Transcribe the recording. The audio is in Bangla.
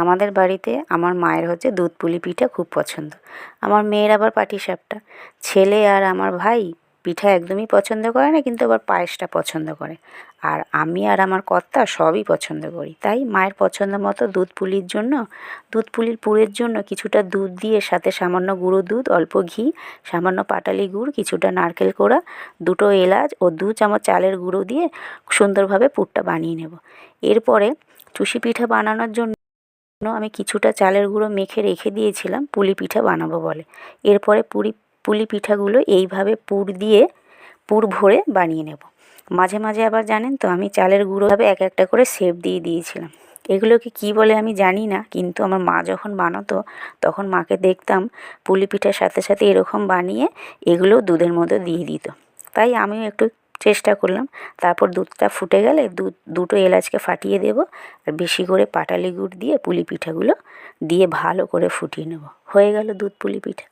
আমাদের বাড়িতে আমার মায়ের হচ্ছে দুধ পুলি পিঠা খুব পছন্দ। আমার মেয়ের আবার পাটিসাপটা। ছেলে আর আমার ভাই পিঠা একদমই পছন্দ করে না, কিন্তু আবার পায়েসটা পছন্দ করে। আর আমি আর আমার কর্তা সবই পছন্দ করি। তাই মায়ের পছন্দ মতো দুধ পুলির জন্য, দুধ পুলির পুরের জন্য কিছুটা দুধ দিয়ে সাথে সামান্য গুঁড়ো দুধ, অল্প ঘি, সামান্য পাটালি গুড়, কিছুটা নারকেল কোড়া, দুটো এলাচ ও 2 চামচ চালের গুঁড়ো দিয়ে সুন্দরভাবে পুরটা বানিয়ে নেব। এরপরে চুষি পিঠা বানানোর জন্য আমি কিছুটা চালের গুঁড়ো মেখে রেখে দিয়েছিলাম পুলি পিঠা বানাবো বলে। এরপরে পুলি পিঠাগুলো এইভাবে পুর ভরে বানিয়ে নেব। মাঝে মাঝে আবার জানেন তো, আমি চালের গুঁড়োভাবে এক একটা করে শেপ দিয়ে দিয়েছিলাম। এগুলোকে কী বলে আমি জানি না, কিন্তু আমার মা যখন বানাতো তখন মাকে দেখতাম পুলি পিঠার সাথে সাথে এরকম বানিয়ে এগুলোও দুধের মধ্যে দিয়ে দিত। তাই আমিও একটু চেষ্টা করলাম। তারপর দুধটা ফুটে গেলে দুটো এলাচকে ফাটিয়ে দেব, আর বেশি করে পাটালি গুড় দিয়ে পুলি পিঠাগুলো দিয়ে ভালো করে ফুটিয়ে নেব। হয়ে গেল দুধ পুলি পিঠা।